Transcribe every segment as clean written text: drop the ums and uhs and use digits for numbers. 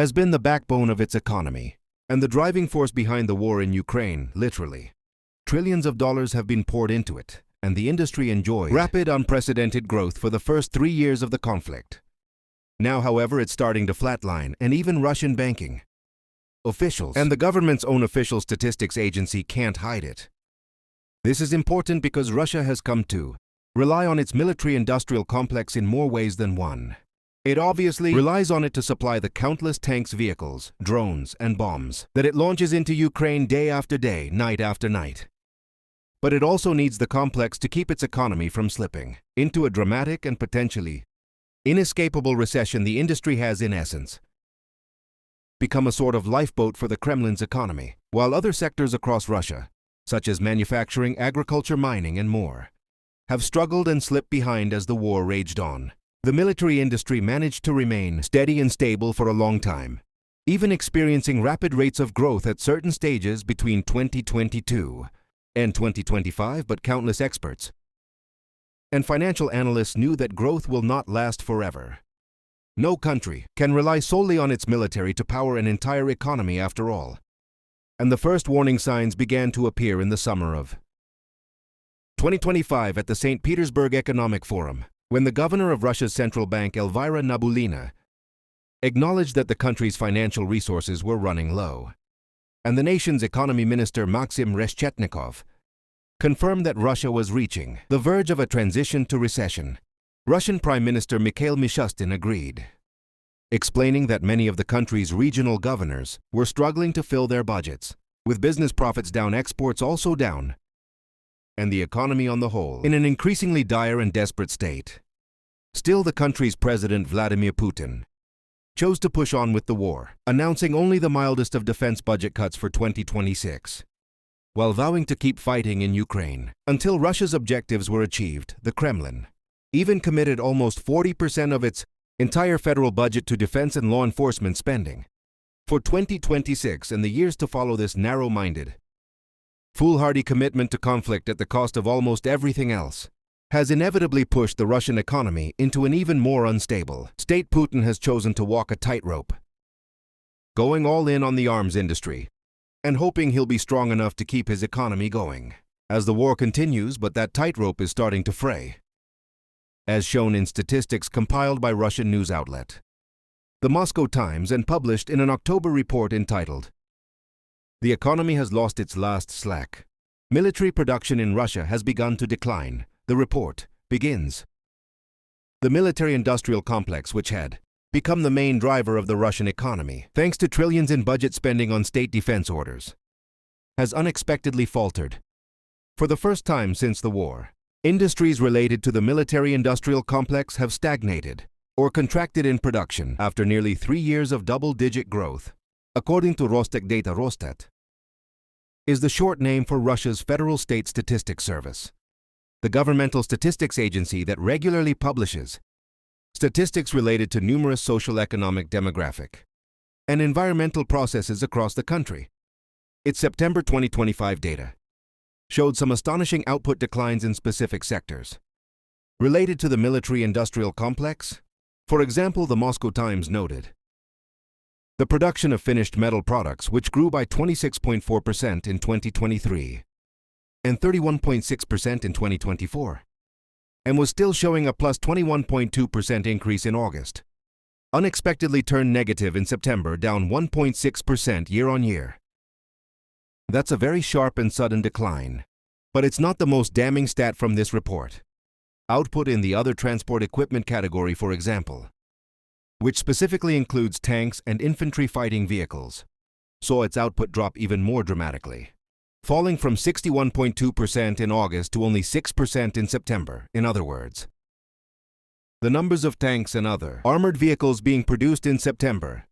has been the backbone of its economy and the driving force behind the war in Ukraine, literally. Trillions of dollars have been poured into it, and the industry enjoyed rapid, unprecedented growth for the first 3 years of the conflict. Now, however, it's starting to flatline, and even Russian banking officials and the government's own official statistics agency can't hide it. This is important because Russia has come to rely on its military-industrial complex in more ways than one. It obviously relies on it to supply the countless tanks, vehicles, drones, and bombs that it launches into Ukraine day after day, night after night. But it also needs the complex to keep its economy from slipping into a dramatic and potentially inescapable recession. The industry has, in essence, become a sort of lifeboat for the Kremlin's economy, while other sectors across Russia, such as manufacturing, agriculture, mining, and more, have struggled and slipped behind as the war raged on. The military industry managed to remain steady and stable for a long time, even experiencing rapid rates of growth at certain stages between 2022 and 2025, but countless experts and financial analysts knew that growth will not last forever. No country can rely solely on its military to power an entire economy after all. And the first warning signs began to appear in the summer of 2025 at the St. Petersburg Economic Forum, when the governor of Russia's central bank, Elvira Nabiullina, acknowledged that the country's financial resources were running low. And the nation's economy minister, Maxim Reshetnikov, confirmed that Russia was reaching the verge of a transition to recession. Russian Prime Minister Mikhail Mishustin agreed, explaining that many of the country's regional governors were struggling to fill their budgets, with business profits down, exports also down, and the economy on the whole in an increasingly dire and desperate state. Still, the country's President Vladimir Putin chose to push on with the war, announcing only the mildest of defense budget cuts for 2026, while vowing to keep fighting in Ukraine until Russia's objectives were achieved. The Kremlin even committed almost 40% of its entire federal budget to defense and law enforcement spending for 2026 and the years to follow. This narrow-minded, foolhardy commitment to conflict at the cost of almost everything else has inevitably pushed the Russian economy into an even more unstable state. Putin has chosen to walk a tightrope, going all in on the arms industry and hoping he'll be strong enough to keep his economy going as the war continues, but that tightrope is starting to fray, as shown in statistics compiled by Russian news outlet the Moscow Times and published in an October report entitled "The Economy Has Lost Its Last Slack. Military production in Russia has begun to decline." The report begins. The military-industrial complex, which had become the main driver of the Russian economy, thanks to trillions in budget spending on state defense orders, has unexpectedly faltered. For the first time since the war, industries related to the military-industrial complex have stagnated or contracted in production after nearly 3 years of double-digit growth, according to Rostec data. Rostat is the short name for Russia's Federal State Statistics Service, the governmental statistics agency that regularly publishes statistics related to numerous social, economic, demographic, and environmental processes across the country. Its September 2025 data showed some astonishing output declines in specific sectors related to the military-industrial complex. For example, the Moscow Times noted the production of finished metal products, which grew by 26.4% in 2023 and 31.6% in 2024, and was still showing a plus 21.2% increase in August, unexpectedly turned negative in September, down 1.6% year-on-year. That's a very sharp and sudden decline, but it's not the most damning stat from this report. Output in the other transport equipment category, for example, which specifically includes tanks and infantry fighting vehicles, saw its output drop even more dramatically, falling from 61.2% in August to only 6% in September. In other words, the numbers of tanks and other armored vehicles being produced in September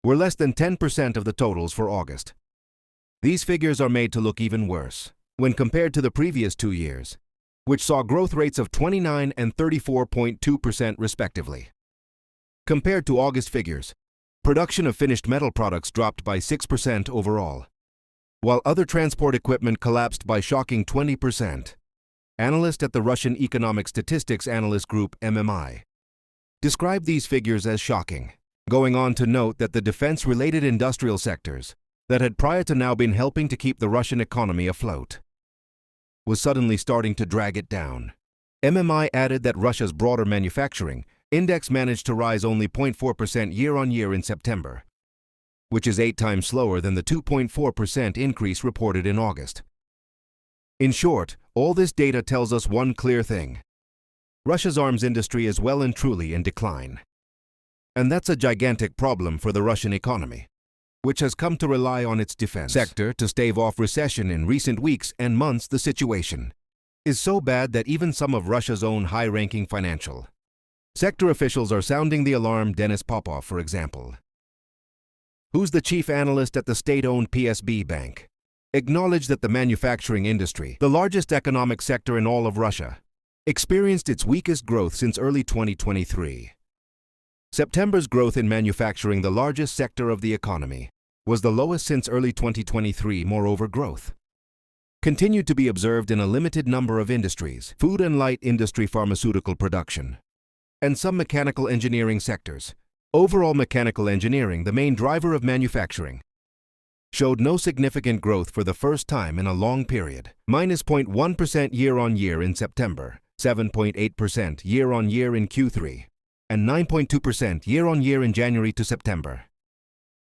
were less than 10% of the totals for August. These figures are made to look even worse when compared to the previous 2 years, which saw growth rates of 29 and 34.2% respectively. Compared to August figures, production of finished metal products dropped by 6% overall, while other transport equipment collapsed by shocking 20%. Analyst at the Russian Economic Statistics Analyst Group (MMI) described these figures as shocking. going on to note that the defense-related industrial sectors that had prior to now been helping to keep the Russian economy afloat was suddenly starting to drag it down. MMI added that Russia's broader manufacturing index managed to rise only 0.4% year-on-year in September, which is 8 times slower than the 2.4% increase reported in August. In short, all this data tells us one clear thing. Russia's arms industry is well and truly in decline. And that's a gigantic problem for the Russian economy, which has come to rely on its defense sector to stave off recession. In recent weeks and months, the situation is so bad that even some of Russia's own high-ranking financial sector officials are sounding the alarm. Denis Popov, for example, who's the chief analyst at the state-owned PSB Bank, acknowledged that the manufacturing industry, the largest economic sector in all of Russia, experienced its weakest growth since early 2023. September's growth in manufacturing, the largest sector of the economy, was the lowest since early 2023. Moreover, growth continued to be observed in a limited number of industries: food and light industry, pharmaceutical production, and some mechanical engineering sectors. Overall, mechanical engineering, the main driver of manufacturing, showed no significant growth for the first time in a long period. -0.1% year-on-year in September, 7.8% year-on-year in Q3, and 9.2% year-on-year in January to September.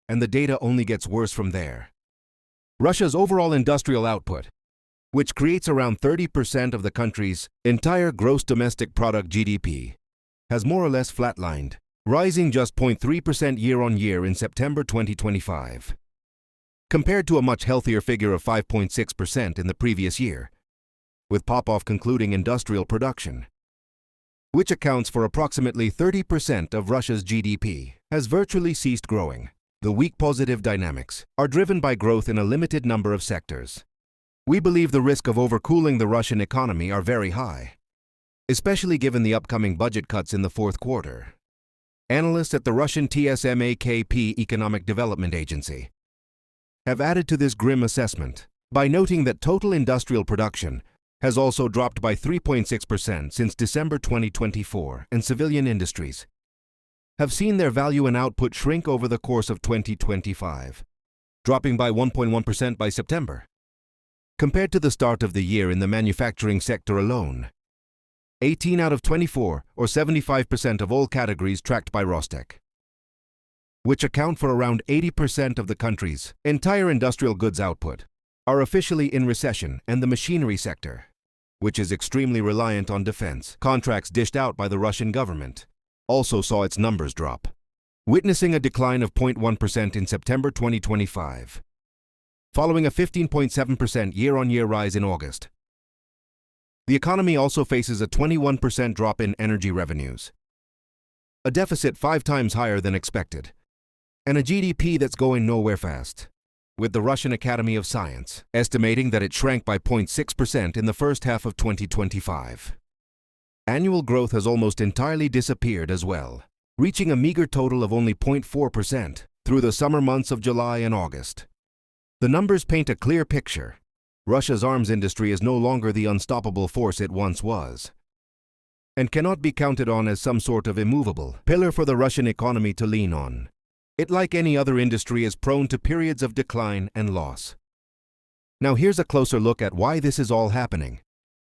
And the data only gets worse from there. Russia's overall industrial output, which creates around 30% of the country's entire gross domestic product (GDP), has more or less flatlined, rising just 0.3% year-on-year in September 2025, compared to a much healthier figure of 5.6% in the previous year, with Popov concluding industrial production, which accounts for approximately 30% of Russia's GDP, has virtually ceased growing. The weak positive dynamics are driven by growth in a limited number of sectors. We believe the risk of overcooling the Russian economy are very high, especially given the upcoming budget cuts in the fourth quarter. Analysts at the Russian TSMAKP Economic Development Agency have added to this grim assessment by noting that total industrial production has also dropped by 3.6% since December 2024, and civilian industries have seen their value and output shrink over the course of 2025, dropping by 1.1% by September. Compared to the start of the year in the manufacturing sector alone, 18 out of 24, or 75% of all categories tracked by Rostec, which account for around 80% of the country's entire industrial goods output, are officially in recession, and the machinery sector, which is extremely reliant on defense contracts dished out by the Russian government, also saw its numbers drop, witnessing a decline of 0.1% in September 2025, following a 15.7% year-on-year rise in August. The economy also faces a 21% drop in energy revenues, a deficit 5 times higher than expected, and a GDP that's going nowhere fast, with the Russian Academy of Science estimating that it shrank by 0.6% in the first half of 2025. Annual growth has almost entirely disappeared as well, reaching a meager total of only 0.4% through the summer months of July and August. The numbers paint a clear picture. Russia's arms industry is no longer the unstoppable force it once was, and cannot be counted on as some sort of immovable pillar for the Russian economy to lean on. It, like any other industry, is prone to periods of decline and loss. Now here's a closer look at why this is all happening.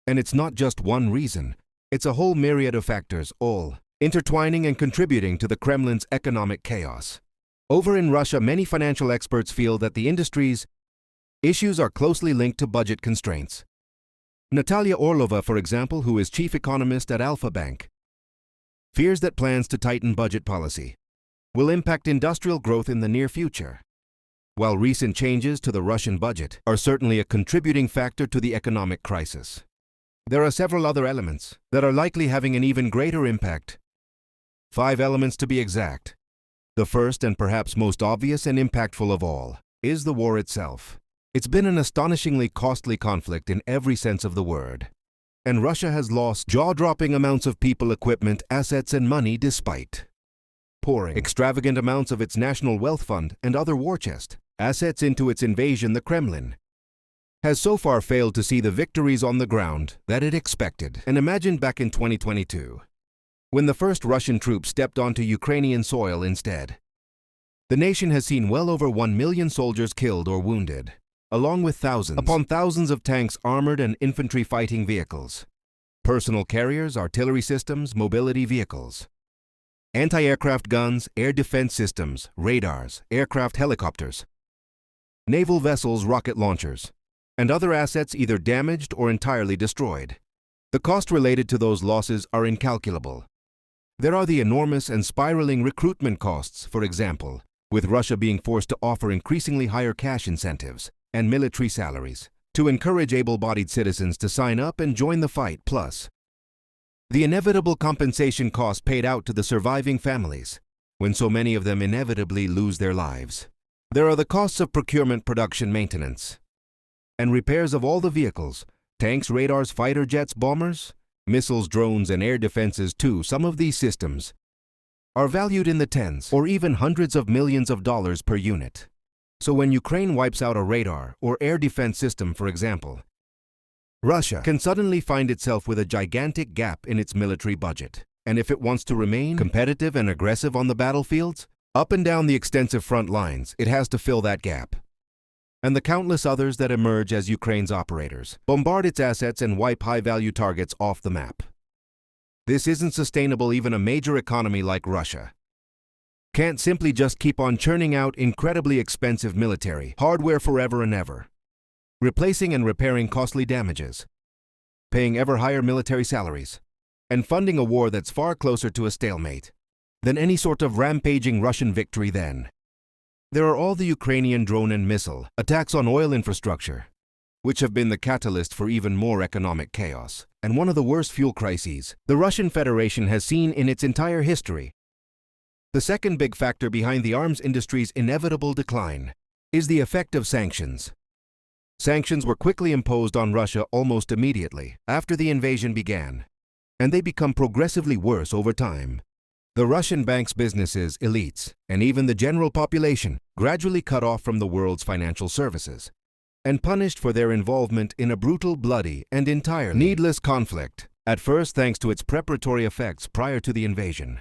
And it's not just one reason. It's a whole myriad of factors, all intertwining and contributing to the Kremlin's economic chaos. Over in Russia, many financial experts feel that the industry's issues are closely linked to budget constraints. Natalia Orlova, for example, who is chief economist at Alfa Bank, fears that plans to tighten budget policy will impact industrial growth in the near future. While recent changes to the Russian budget are certainly a contributing factor to the economic crisis, there are several other elements that are likely having an even greater impact. 5 elements to be exact. The first, and perhaps most obvious and impactful of all, is the war itself. It's been an astonishingly costly conflict in every sense of the word, and Russia has lost jaw-dropping amounts of people, equipment, assets, and money despite pouring extravagant amounts of its national wealth fund and other war chest assets into its invasion. The Kremlin has so far failed to see the victories on the ground that it expected and imagined back in 2022. when the first Russian troops stepped onto Ukrainian soil instead. The nation has seen well over 1 million soldiers killed or wounded, along with thousands upon thousands of tanks, armored and infantry fighting vehicles, personal carriers, artillery systems, mobility vehicles, anti-aircraft guns, air defense systems, radars, aircraft helicopters, naval vessels, rocket launchers, and other assets either damaged or entirely destroyed. The cost related to those losses are incalculable. There are the enormous and spiraling recruitment costs, for example, with Russia being forced to offer increasingly higher cash incentives and military salaries to encourage able-bodied citizens to sign up and join the fight, plus the inevitable compensation costs paid out to the surviving families when so many of them inevitably lose their lives. There are the costs of procurement, production, maintenance, and repairs of all the vehicles, tanks, radars, fighter jets, bombers, missiles, drones, and air defenses too. Some of these systems are valued in the tens or even hundreds of millions of dollars per unit. So when Ukraine wipes out a radar or air defense system, for example, Russia can suddenly find itself with a gigantic gap in its military budget. And if it wants to remain competitive and aggressive on the battlefields, up and down the extensive front lines, it has to fill that gap. And the countless others that emerge as Ukraine's operators bombard its assets and wipe high-value targets off the map. This isn't sustainable. Even a major economy like Russia can't simply just keep on churning out incredibly expensive military hardware forever and ever, replacing and repairing costly damages, paying ever higher military salaries, and funding a war that's far closer to a stalemate than any sort of rampaging Russian victory then. There are all the Ukrainian drone and missile attacks on oil infrastructure, which have been the catalyst for even more economic chaos, and one of the worst fuel crises the Russian Federation has seen in its entire history. The second big factor behind the arms industry's inevitable decline is the effect of sanctions. Sanctions were quickly imposed on Russia almost immediately after the invasion began, and they become progressively worse over time. The Russian banks, businesses, elites, and even the general population gradually cut off from the world's financial services and punished for their involvement in a brutal, bloody, and entirely needless conflict, at first thanks to its preparatory effects prior to the invasion.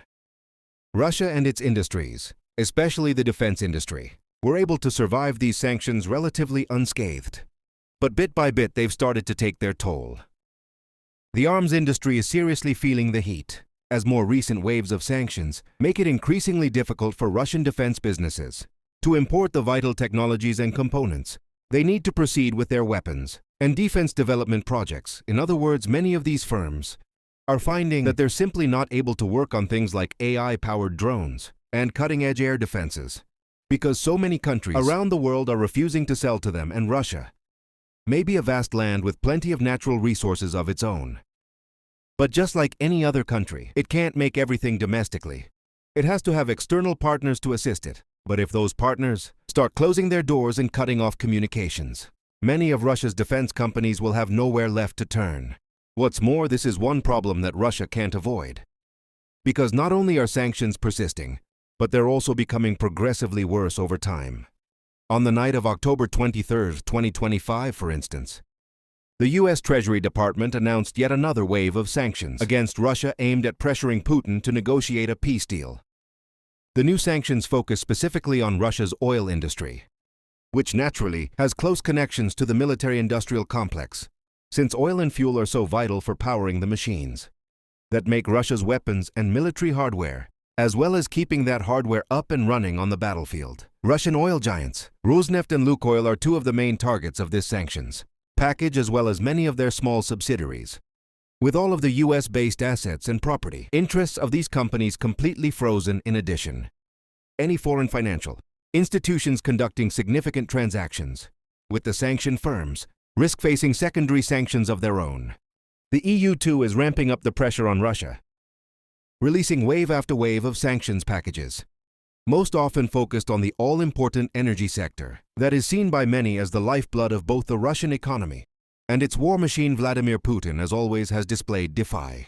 Russia and its industries, especially the defense industry, were able to survive these sanctions relatively unscathed. But bit by bit, they've started to take their toll. The arms industry is seriously feeling the heat, as more recent waves of sanctions make it increasingly difficult for Russian defense businesses to import the vital technologies and components they need to proceed with their weapons and defense development projects. In other words, many of these firms are finding that they're simply not able to work on things like AI-powered drones and cutting-edge air defenses because so many countries around the world are refusing to sell to them, and Russia may be a vast land with plenty of natural resources of its own. But just like any other country, it can't make everything domestically. It has to have external partners to assist it. But if those partners start closing their doors and cutting off communications, many of Russia's defense companies will have nowhere left to turn. What's more, this is one problem that Russia can't avoid. Because not only are sanctions persisting, but they're also becoming progressively worse over time. On the night of October 23, 2025, for instance, the U.S. Treasury Department announced yet another wave of sanctions against Russia aimed at pressuring Putin to negotiate a peace deal. The new sanctions focus specifically on Russia's oil industry, which naturally has close connections to the military-industrial complex, since oil and fuel are so vital for powering the machines that make Russia's weapons and military hardware, as well as keeping that hardware up and running on the battlefield. Russian oil giants, Rosneft and Lukoil, are two of the main targets of this sanctions package, as well as many of their small subsidiaries. With all of the U.S.-based assets and property interests of these companies completely frozen, in addition, any foreign financial institutions conducting significant transactions with the sanctioned firms risk facing secondary sanctions of their own. The EU too is ramping up the pressure on Russia, releasing wave after wave of sanctions packages, most often focused on the all-important energy sector that is seen by many as the lifeblood of both the Russian economy and its war machine. Vladimir Putin, as always, has displayed defy